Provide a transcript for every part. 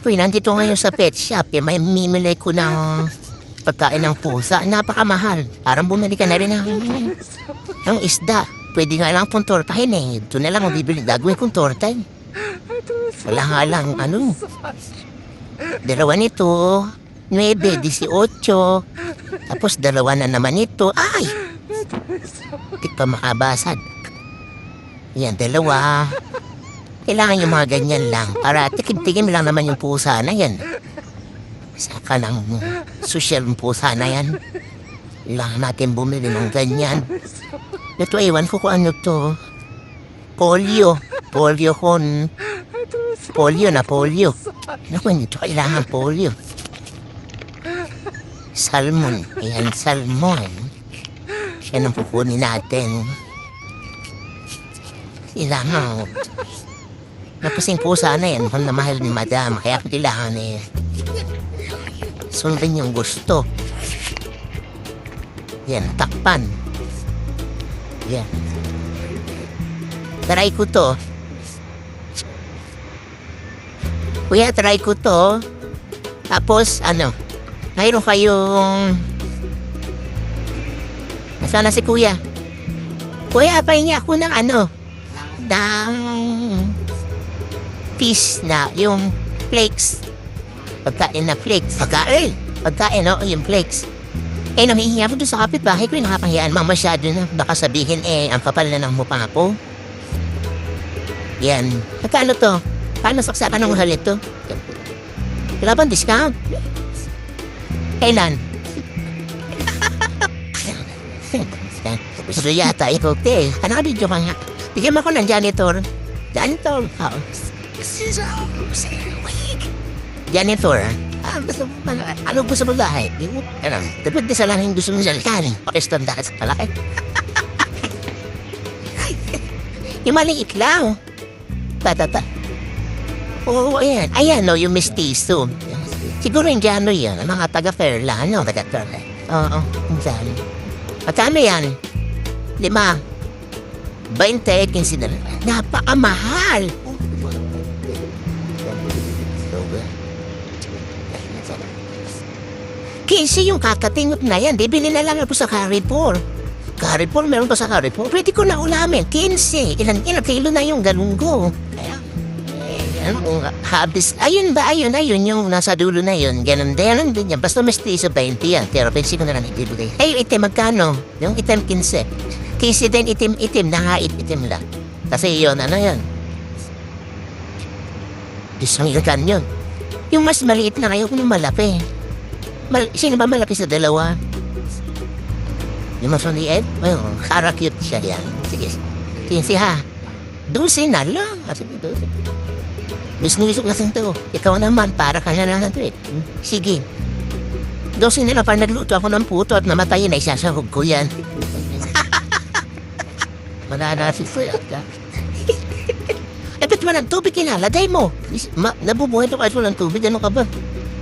Uy, nandito ngayon sa pet shop. May mimili ko ng pagkain ng pusa. Napakamahal. Parang bumili ka na rin ng isda. Pwede nga lang pong tortahin eh. Ito na lang ang bibili. Gagawin kong torta eh. Wala nga lang, dalawa nito. 9, 18. Tapos dalawa na naman ito. Ay! Hindi ka makabasad. Yan, dalawa. Kailangan yung mga ganyan lang. Para tikim-tikim lang naman yung pusa na yan. Saka ng social pusa na yan. Kailangan natin bumili ng ganyan. Ito, ewan ko kung ano to. Polio. Polio kon. Polio na polio. Naku, ito kailangan polio. Salmon. Ayan, salmon. Yan ang kukunin natin. Kailangan. Napasing pusa na yan. Kung namahal ni madam. Kaya kailangan eh. Sundin yung gusto. Yan, takpan. Yan. Try ko to. Kuya, try ko to. Tapos, mayroon kayong... Nasaan na si kuya? Kuya, pahingi ako ng ng fish na yung flakes. Pagkain na flakes. Pagkain, yung flakes. Nanghihingi ako doon sa kapitbahay ko. Nakapahiyaan mga masyado na. Baka sabihin, ang kapal na ng mukha po. Yan. Magkano to? Paano saksakan ng mahal ito? Wala bang discount? Kailan? Gusto yata ito, te. Video ka nga. Bigyan mo ako ng janitor. Janitor. Janitor. Ano gusto mo lahat? Depende sa lang yung gusto mo salitan. Pakistan dahil sa palaki. Yung maliit lang. Tatata. Oo, ayan. Ayan, yung mestizo. Siguro yung dyan, yan. Mga taga-Fairland, taga-Fairland. Oo, dyan. Magkano yan? 5. 20, 15 na lang. Napakamahal. Kasi yung kakatingot na yan, bibili na lang ako sa Carrefour. Carrefour, meron pa sa Carrefour. Pwede ko na ulamin, 15. Ilan kilo na yung galunggo. Habis, ayun ba, ayun, yung nasa dulo na yun. Ganun din yan. Basta mestizo 20 yan. Pero pensi ko na lang ibibigay. Itim, magkano? Yung itim 15. 15 din itim, itim lang. Kasi yun, yan? Isang ilakan yun. Yung mas maliit na kayo kung malaki. Sino ba malaki sa dalawa? Yung mas maliit? Well, kara cute siya yan. Sige, 15 ha. 12 na lang. Gusto kasi ito. Ikaw naman, para ka na lang ito eh. Sige. 12 nila pa nagluto ako ng puto at namatayin na isasahog ko yan. Mananasig ko yan ka. Ba't mo ng tubig kinaladay mo? Nabubuhay ito kahit walang tubig. Ano ka ba?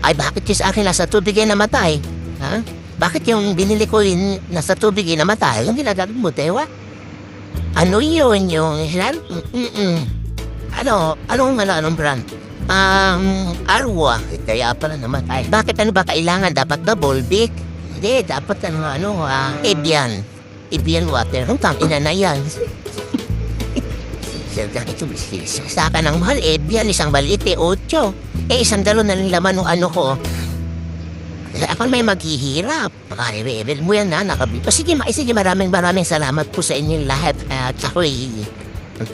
Ay, bakit yung sa akin nasa tubig ay namatay? Ha? Bakit yung binili ko nasa tubig ay namatay? Yung ginagamit mo, Tewa? Ano yun yung... Anong brand? Arwa. Kaya pala namatay. Bakit ba kailangan? Dapat double big? Hindi, dapat Evian. Evian water. Ang tangina na yan. Saka ng mahal, Evian, isang maliit 8. Isang dalo na laman ng ko. Ako may maghihirap. Makarirevel mo yan na, nakabito. Sige, maraming salamat po sa inyong lahat. At ako'y...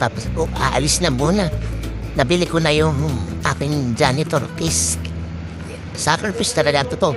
Tapos, aalis na muna. Nabili ko na yung aking janitor case. Sacrifice talaga ito.